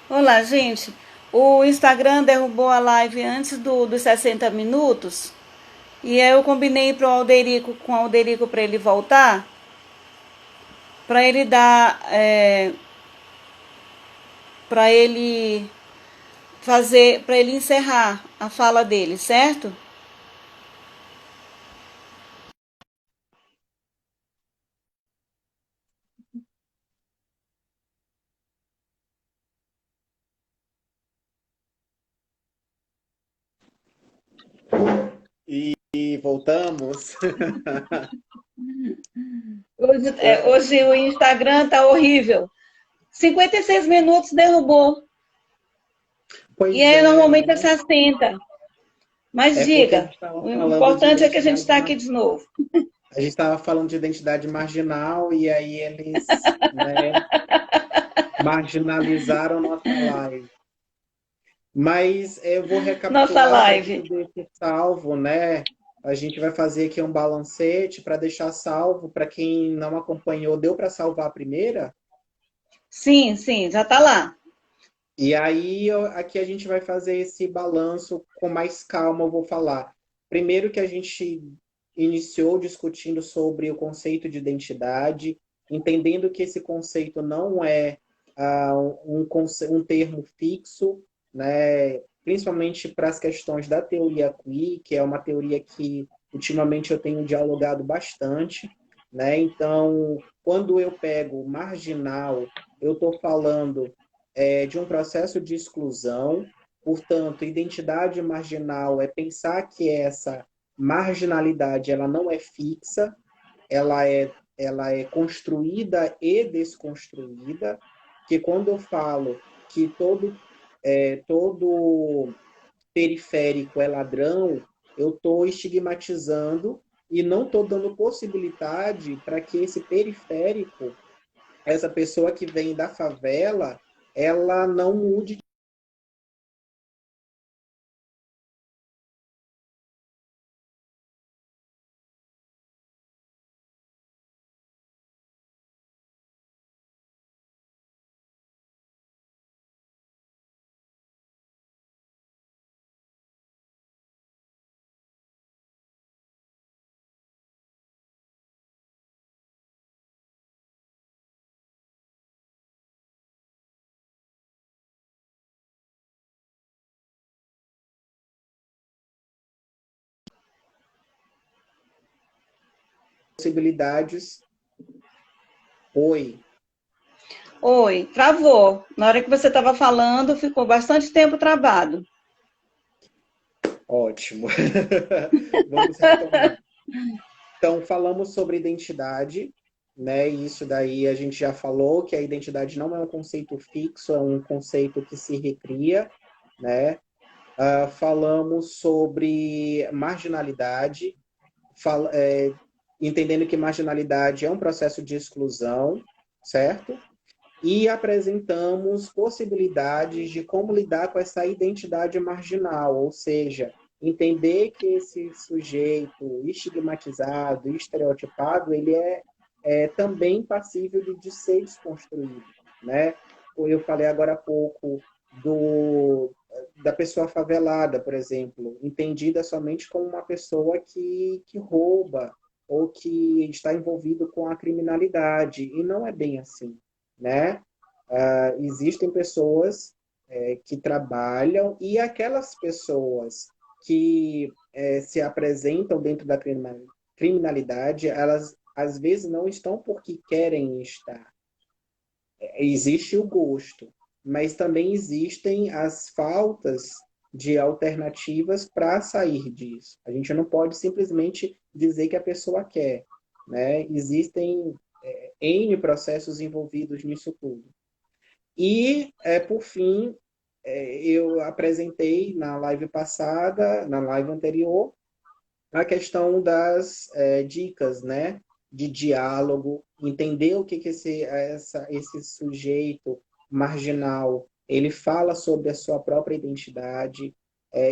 Olá, gente. O Instagram derrubou a live antes dos 60 minutos. E aí eu combinei com o Alderico para ele voltar, para ele dar, para ele para ele encerrar a fala dele, certo? E voltamos. Hoje o Instagram tá horrível. 56 minutos derrubou. E Pois aí é, normalmente é né? 60. Mas É porque a diga, gente estava o falando de importante é que a gente identidade, está aqui de novo. a gente estava falando de identidade marginal e aí eles, né, marginalizaram nossa live. Mas eu vou Nossa recapitular para a gente live. deixar salvo, né? A gente vai fazer aqui um balancete para deixar salvo. Para quem não acompanhou, deu para salvar a primeira? Sim, sim, já está lá. E aí, aqui a gente vai fazer esse balanço com mais calma, eu vou falar. Primeiro que a gente iniciou discutindo sobre o conceito de identidade, entendendo que esse conceito não é um termo fixo, né? Principalmente para as questões da teoria queer, que é uma teoria que ultimamente eu tenho dialogado bastante, né? Então, quando eu pego marginal, eu estou falando de um processo de exclusão. Portanto, identidade marginal é pensar que essa marginalidade ela não é fixa, ela é construída e desconstruída, que quando eu falo que todo periférico é ladrão, eu estou estigmatizando e não estou dando possibilidade para que esse periférico, essa pessoa que vem da favela, ela não mude possibilidades. Oi, Oi, travou. Na hora que você estava falando, ficou bastante tempo travado. ótimo. Vamos retomar. Então, falamos sobre identidade, né? E isso daí a gente já falou que a identidade não é um conceito fixo, é um conceito que se recria, né? Falamos sobre marginalidade, fal entendendo que marginalidade é um processo de exclusão, certo? E apresentamos possibilidades de como lidar com essa identidade marginal, ou seja, entender que esse sujeito estigmatizado, estereotipado, é também passível de ser desconstruído, né? Eu falei agora há pouco da pessoa favelada, por exemplo, entendida somente como uma pessoa que rouba ou que está envolvido com a criminalidade, e não é bem assim, né? Existem pessoas que trabalham e aquelas pessoas que se apresentam dentro da criminalidade, elas às vezes não estão porque querem estar. Existe o gosto, mas também existem as faltas de alternativas para sair disso. A gente não pode simplesmente dizer que a pessoa quer, né? Existem N processos envolvidos nisso tudo. E, por fim, eu apresentei na live passada, na live anterior, a questão das dicas, né? De diálogo, entender o que, esse sujeito marginal ele fala sobre a sua própria identidade,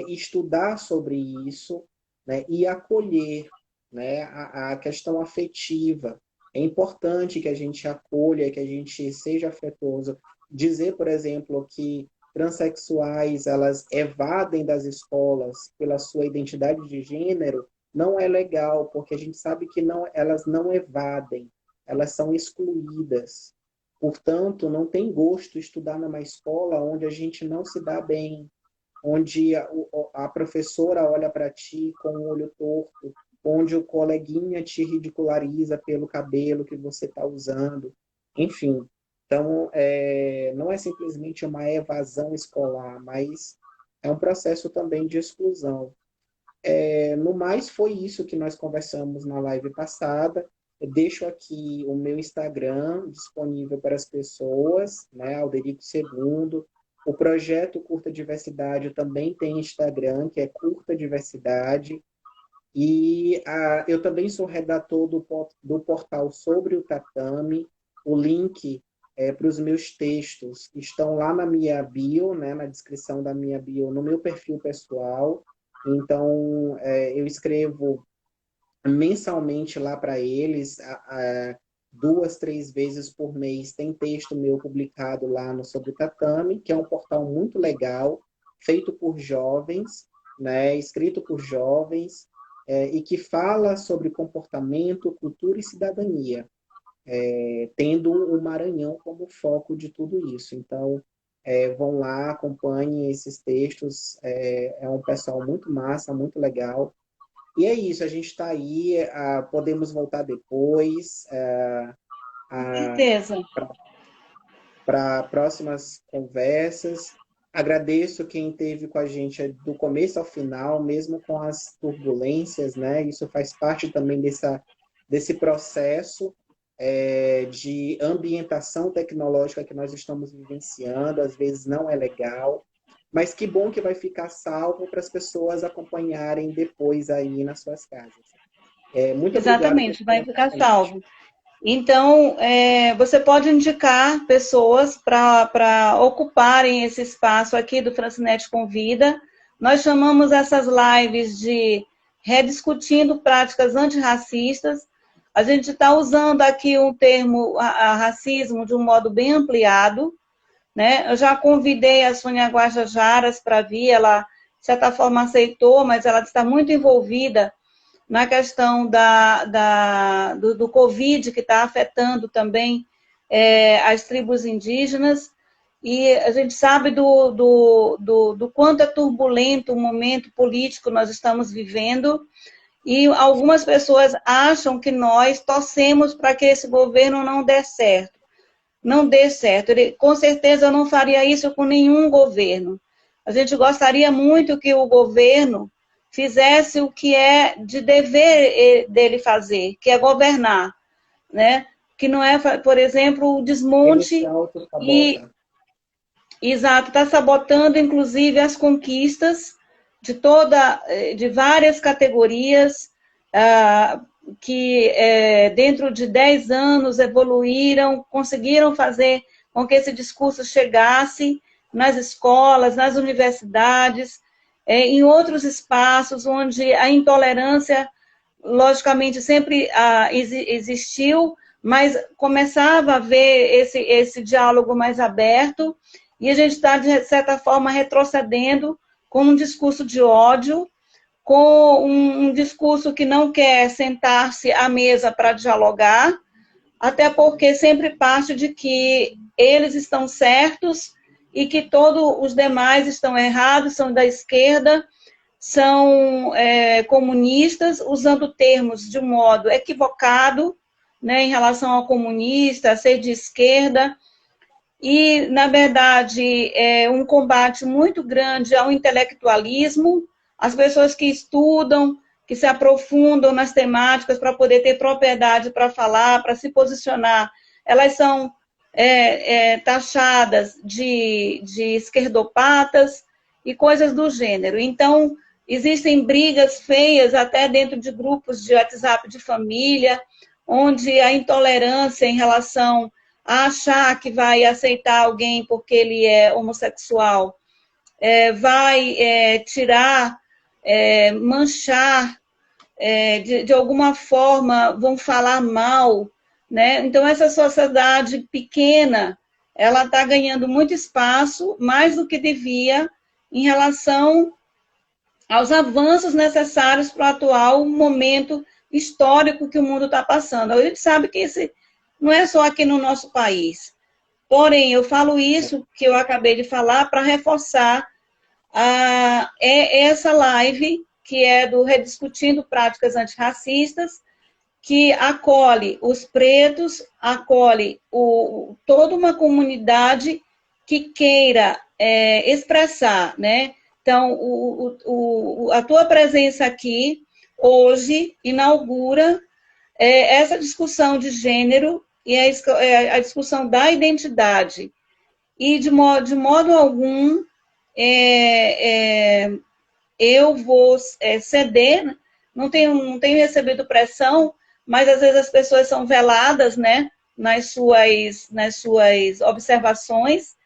estudar sobre isso, né? E acolher, né? A questão afetiva. É importante que a gente acolha, que a gente seja afetuoso, dizer, por exemplo, que transexuais elas evadem das escolas pela sua identidade de gênero não é legal, porque a gente sabe que não, elas não evadem, elas são excluídas. Portanto, não tem gosto estudar numa escola onde a gente não se dá bem, onde a professora olha para ti com o olho torto, onde o coleguinha te ridiculariza pelo cabelo que você está usando, enfim. Então, não é simplesmente uma evasão escolar, mas é um processo também de exclusão. No mais, foi isso que nós conversamos na live passada. Eu deixo aqui o meu Instagram disponível para as pessoas, né? Alderico Segundo. O projeto Curta Diversidade também tem Instagram, que é Curta Diversidade. E eu também sou redator do portal Sobre o Tatame. O link para os meus textos estão lá na minha bio, né, na descrição da minha bio, no meu perfil pessoal. Então, eu escrevo mensalmente lá para eles, 2, 3 vezes por mês tem texto meu publicado lá no Sobre o Tatame, que é um portal muito legal, feito por jovens, né, escrito por jovens, e que fala sobre comportamento, cultura e cidadania, tendo o Maranhão como foco de tudo isso. Então, vão lá, acompanhem esses textos, é um pessoal muito massa, muito legal. E é isso, a gente está aí, podemos voltar depois Com certeza. para próximas conversas. Agradeço quem esteve com a gente do começo ao final, mesmo com as turbulências, né? Isso faz parte também desse processo de ambientação tecnológica que nós estamos vivenciando, às vezes não é legal, mas que bom que vai ficar salvo para as pessoas acompanharem depois aí nas suas casas. Muito obrigado por Exatamente, vai estar ficar com a gente. salvo. Então, você pode indicar pessoas para ocuparem esse espaço aqui do Francinete Convida. Nós chamamos essas lives de Rediscutindo Práticas Antirracistas. A gente está usando aqui um termo racismo de um modo bem ampliado, né? Eu já convidei a Sônia Guajajaras para vir, ela, de certa forma, aceitou, mas ela está muito envolvida na questão do Covid, que está afetando também as tribos indígenas, e a gente sabe do quanto é turbulento o momento político que nós estamos vivendo, e algumas pessoas acham que nós torcemos para que esse governo não dê certo. Não dê certo. Ele, com certeza, não faria isso com nenhum governo. A gente gostaria muito que o governo fizesse o que é de dever dele fazer, que é governar, né? Que não é, por exemplo, o Ele se desmonte e, auto-sabota. exato, está sabotando, inclusive, as conquistas de várias categorias, que dentro de 10 anos evoluíram, conseguiram fazer com que esse discurso chegasse nas escolas, nas universidades, em outros espaços onde a intolerância, logicamente, sempre existiu, mas começava a haver esse diálogo mais aberto, e a gente está, de certa forma, retrocedendo com um discurso de ódio, com um discurso que não quer sentar-se à mesa para dialogar, até porque sempre parte de que eles estão certos e que todos os demais estão errados, são da esquerda, são comunistas, usando termos de um modo equivocado, né, em relação ao comunista, a ser de esquerda, e, na verdade, é um combate muito grande ao intelectualismo, as pessoas que estudam, que se aprofundam nas temáticas para poder ter propriedade para falar, para se posicionar, elas são taxadas de esquerdopatas e coisas do gênero. Então, existem brigas feias até dentro de grupos de WhatsApp de família, onde a intolerância em relação a achar que vai aceitar alguém porque ele é homossexual, vai tirar, manchar, de alguma forma vão falar mal, né? Então, essa sociedade pequena, ela está ganhando muito espaço, mais do que devia, em relação aos avanços necessários para o atual momento histórico que o mundo está passando. A gente sabe que esse não é só aqui no nosso país. Porém, eu falo isso que eu acabei de falar para reforçar essa live, que é do Rediscutindo Práticas Antirracistas, que acolhe os pretos, acolhe toda uma comunidade que queira expressar, né? Então, a tua presença aqui, hoje, inaugura essa discussão de gênero e a discussão da identidade. E, de modo algum, eu vou ceder, não tenho recebido pressão, mas às vezes as pessoas são veladas, né, nas suas observações.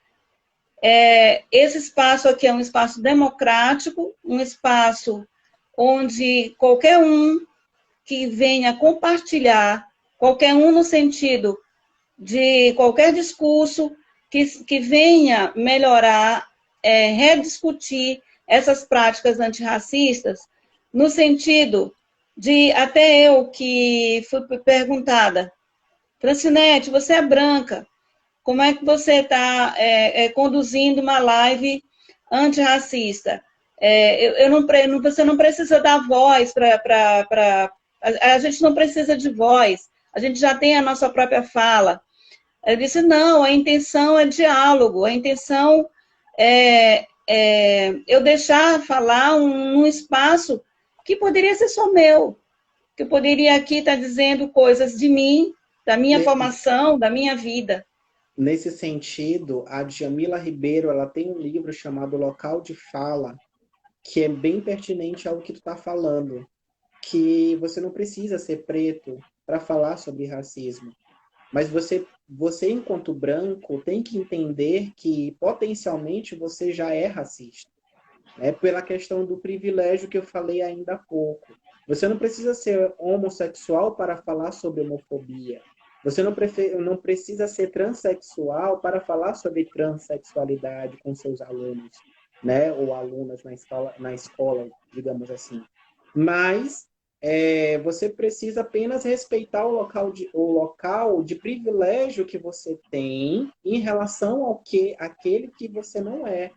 Esse espaço aqui é um espaço democrático, um espaço onde qualquer um que venha compartilhar, qualquer um no sentido de qualquer discurso que venha melhorar, rediscutir essas práticas antirracistas, no sentido de, até eu que fui perguntada, Francinete, você é branca, como é que você está conduzindo uma live antirracista? Você não precisa dar voz para... A gente não precisa de voz, a gente já tem a nossa própria fala. Eu disse, não, a intenção é diálogo, a intenção eu deixar falar num espaço que poderia ser só meu, que eu poderia aqui estar dizendo coisas de mim, da minha formação, da minha vida. Nesse sentido, a Djamila Ribeiro, ela tem um livro chamado Local de Fala, que é bem pertinente ao que tu está falando, que você não precisa ser preto para falar sobre racismo, mas você, enquanto branco, tem que entender que potencialmente você já é racista. Pela questão do privilégio que eu falei ainda há pouco. Você não precisa ser homossexual para falar sobre homofobia. Você não precisa ser transexual para falar sobre transexualidade com seus alunos, né? Ou alunas na escola, digamos assim. Mas você precisa apenas respeitar o local de privilégio que você tem em relação àquele que você não é.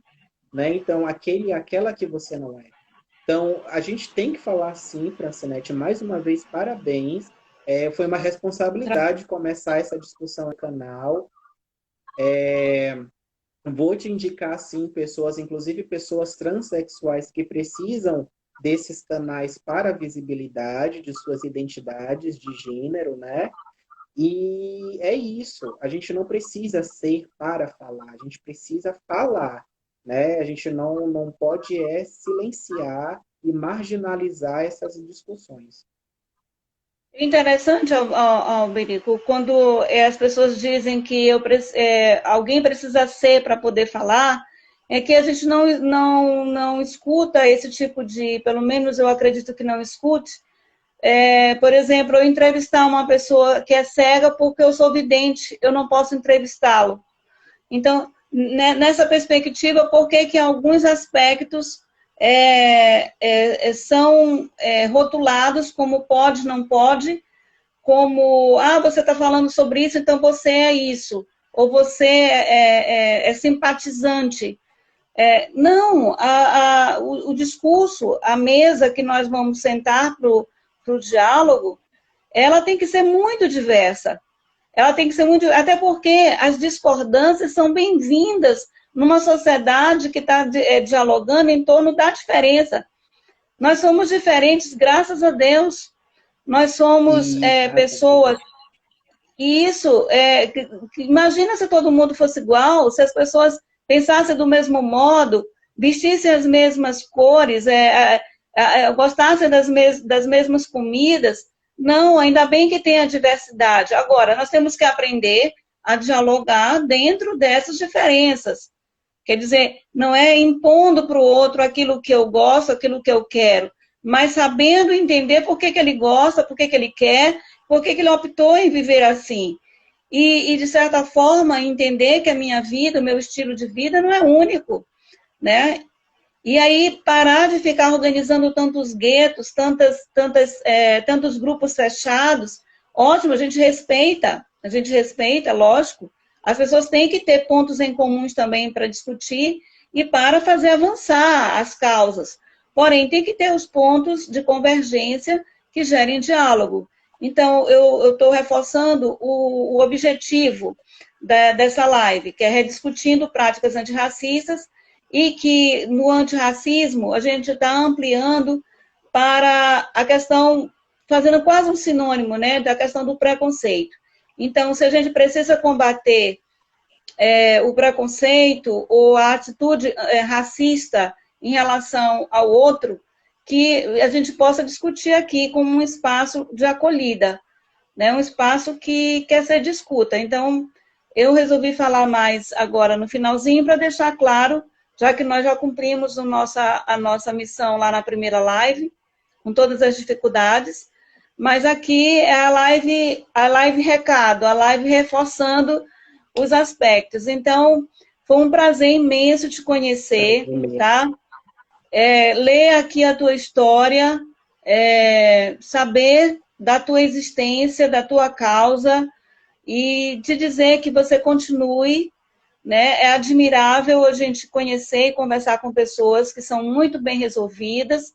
Né? Então, aquele e aquela que você não é. Então, a gente tem que falar sim, Francinete, mais uma vez, parabéns. Foi uma responsabilidade começar essa discussão no canal. Vou te indicar, sim, pessoas, inclusive pessoas transexuais que precisam desses canais para a visibilidade de suas identidades de gênero, né? E é isso. A gente não precisa ser para falar, a gente precisa falar. Né? A gente não pode silenciar e marginalizar essas discussões. Interessante, Alberico, quando as pessoas dizem que alguém precisa ser para poder falar, é que a gente não escuta esse tipo de, pelo menos eu acredito que não escute. Por exemplo, eu entrevistar uma pessoa que é cega porque eu sou vidente, eu não posso entrevistá-lo. Então, nessa perspectiva, por que alguns aspectos são rotulados como pode, não pode, como, você está falando sobre isso, então você é isso, ou você é simpatizante. Não, o discurso, a mesa que nós vamos sentar para o diálogo, ela tem que ser muito diversa. Ela tem que ser muito... Até porque as discordâncias são bem-vindas numa sociedade que está dialogando em torno da diferença. Nós somos diferentes, graças a Deus. Nós somos pessoas... E isso... imagina se todo mundo fosse igual, se as pessoas pensassem do mesmo modo, vestissem as mesmas cores, gostassem das mesmas comidas. Não, ainda bem que tem a diversidade. Agora, nós temos que aprender a dialogar dentro dessas diferenças. Quer dizer, não é impondo para o outro aquilo que eu gosto, aquilo que eu quero, mas sabendo entender por que ele gosta, por que ele quer, por que ele optou em viver assim. de certa forma, entender que a minha vida, o meu estilo de vida não é único, né? E aí parar de ficar organizando tantos guetos, tantos grupos fechados. Ótimo, a gente respeita, lógico. As pessoas têm que ter pontos em comuns também para discutir e para fazer avançar as causas. Porém, tem que ter os pontos de convergência que gerem diálogo. Então, eu estou reforçando o objetivo dessa live, que é rediscutindo práticas antirracistas, e que no antirracismo a gente está ampliando para a questão, fazendo quase um sinônimo, né, da questão do preconceito. Então, se a gente precisa combater o preconceito ou a atitude racista em relação ao outro, que a gente possa discutir aqui como um espaço de acolhida, né, um espaço que quer ser de escuta. Então, eu resolvi falar mais agora no finalzinho para deixar claro, já que nós já cumprimos a nossa missão lá na primeira live, com todas as dificuldades, mas aqui é a live recado, a live reforçando os aspectos. Então, foi um prazer imenso te conhecer, tá? Ler aqui a tua história, saber da tua existência, da tua causa, e te dizer que você continue, né? É admirável a gente conhecer e conversar com pessoas que são muito bem resolvidas,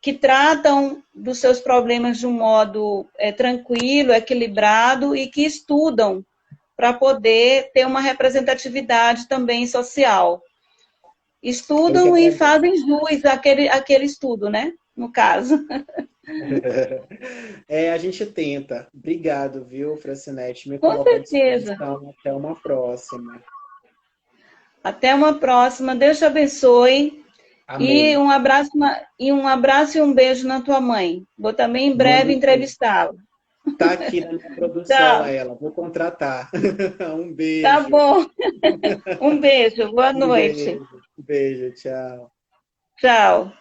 que tratam dos seus problemas de um modo tranquilo, equilibrado e que estudam para poder ter uma representatividade também social. Estudam e fazem jus àquele estudo, né? No caso. A gente tenta. Obrigado, viu, Francinete? Me Com coloco à certeza. disposição. Até uma próxima. Até uma próxima. Deus te abençoe. Amém. E um abraço e um beijo na tua mãe. Vou também em breve Mando. entrevistá-la. Tá aqui na minha produção Tchau. ela. Vou contratar. Um Tá beijo. bom. Um beijo. Boa Um noite. beijo. Beijo. Tchau. Tchau.